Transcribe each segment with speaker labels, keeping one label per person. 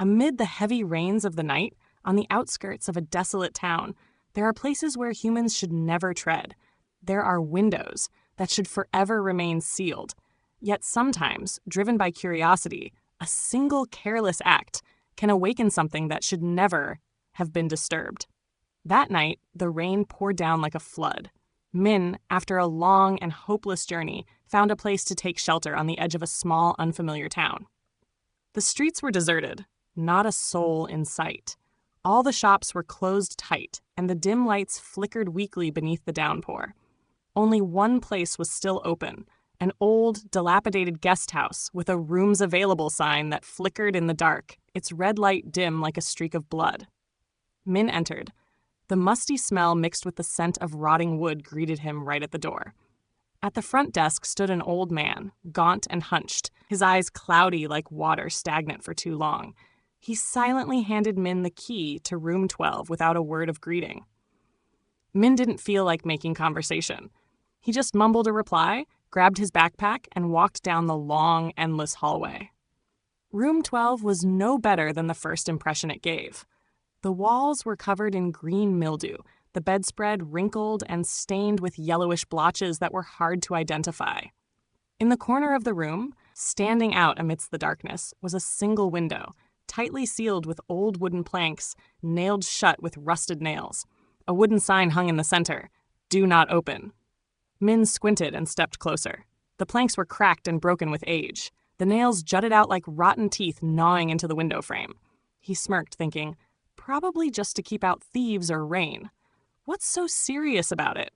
Speaker 1: Amid the heavy rains of the night, on the outskirts of a desolate town, there are places where humans should never tread. There are windows that should forever remain sealed. Yet sometimes, driven by curiosity, a single careless act can awaken something that should never have been disturbed. That night, the rain poured down like a flood. Min, after a long and hopeless journey, found a place to take shelter on the edge of a small, unfamiliar town. The streets were deserted, not a soul in sight. All the shops were closed tight, and the dim lights flickered weakly beneath the downpour. Only one place was still open, an old, dilapidated guest house with a rooms available sign that flickered in the dark, its red light dim like a streak of blood. Min entered. The musty smell mixed with the scent of rotting wood greeted him right at the door. At the front desk stood an old man, gaunt and hunched, his eyes cloudy like water stagnant for too long. He silently handed Min the key to room 12 without a word of greeting. Min didn't feel like making conversation. He just mumbled a reply, grabbed his backpack, and walked down the long, endless hallway. Room 12 was no better than the first impression it gave. The walls were covered in green mildew, the bedspread wrinkled and stained with yellowish blotches that were hard to identify. In the corner of the room, standing out amidst the darkness, was a single window, tightly sealed with old wooden planks, nailed shut with rusted nails. A wooden sign hung in the center, "Do not open." Min squinted and stepped closer. The planks were cracked and broken with age. The nails jutted out like rotten teeth gnawing into the window frame. He smirked, thinking, probably just to keep out thieves or rain. What's so serious about it?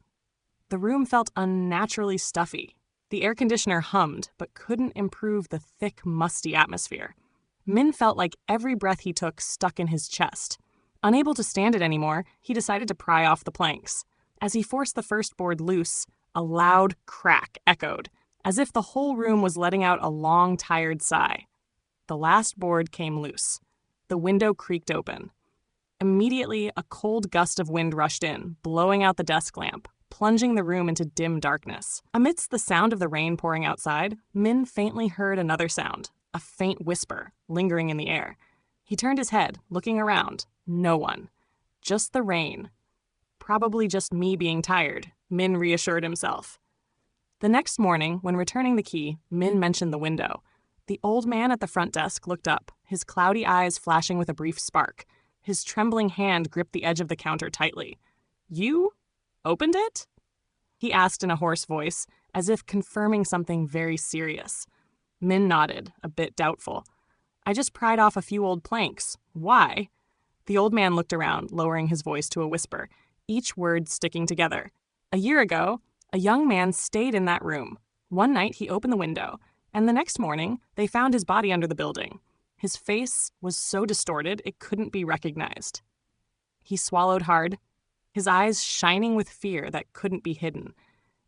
Speaker 1: The room felt unnaturally stuffy. The air conditioner hummed, but couldn't improve the thick, musty atmosphere. Min felt like every breath he took stuck in his chest. Unable to stand it anymore, he decided to pry off the planks. As he forced the first board loose, a loud crack echoed, as if the whole room was letting out a long, tired sigh. The last board came loose. The window creaked open. Immediately, a cold gust of wind rushed in, blowing out the desk lamp, plunging the room into dim darkness. Amidst the sound of the rain pouring outside, Min faintly heard another sound, a faint whisper, lingering in the air. He turned his head, looking around. No one. Just the rain. Probably just me being tired, Min reassured himself. The next morning, when returning the key, Min mentioned the window. The old man at the front desk looked up, his cloudy eyes flashing with a brief spark. His trembling hand gripped the edge of the counter tightly. "You opened it?" he asked in a hoarse voice, as if confirming something very serious. Min nodded, a bit doubtful. "I just pried off a few old planks. Why?" The old man looked around, lowering his voice to a whisper, each word sticking together. "A year ago, a young man stayed in that room. One night he opened the window, and the next morning they found his body under the building. His face was so distorted it couldn't be recognized." He swallowed hard, his eyes shining with fear that couldn't be hidden.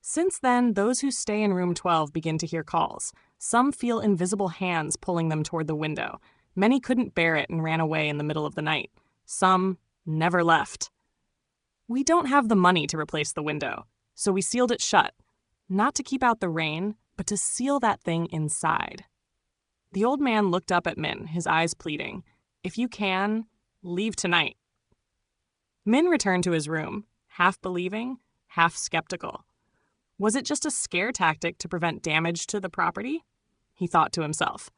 Speaker 1: Since then, those who stay in room 12 begin to hear calls. Some feel invisible hands pulling them toward the window. Many couldn't bear it and ran away in the middle of the night. Some never left. "We don't have the money to replace the window, so we sealed it shut. Not to keep out the rain, but to seal that thing inside." The old man looked up at Min, his eyes pleading, "If you can, leave tonight." Min returned to his room, half believing, half skeptical. Was it just a scare tactic to prevent damage to the property? He thought to himself.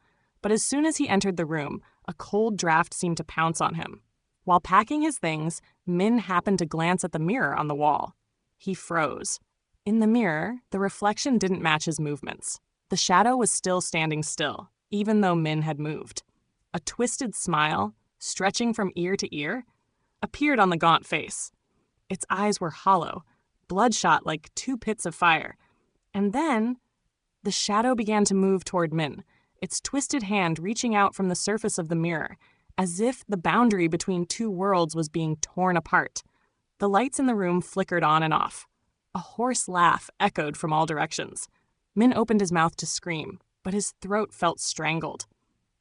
Speaker 1: But as soon as he entered the room, a cold draft seemed to pounce on him. While packing his things, Min happened to glance at the mirror on the wall. He froze. In the mirror, the reflection didn't match his movements. The shadow was still standing still, even though Min had moved. A twisted smile, stretching from ear to ear, appeared on the gaunt face. Its eyes were hollow, bloodshot like two pits of fire. And then, the shadow began to move toward Min, its twisted hand reaching out from the surface of the mirror, as if the boundary between two worlds was being torn apart. The lights in the room flickered on and off. A hoarse laugh echoed from all directions. Min opened his mouth to scream, but his throat felt strangled.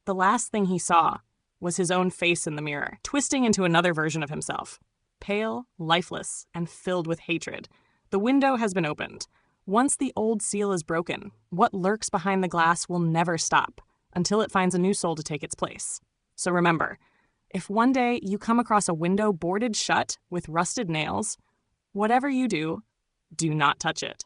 Speaker 1: The last thing he saw was his own face in the mirror, twisting into another version of himself. Pale, lifeless, and filled with hatred. The window has been opened. Once the old seal is broken, what lurks behind the glass will never stop, until it finds a new soul to take its place. So remember, if one day you come across a window boarded shut with rusted nails, whatever you do, do not touch it.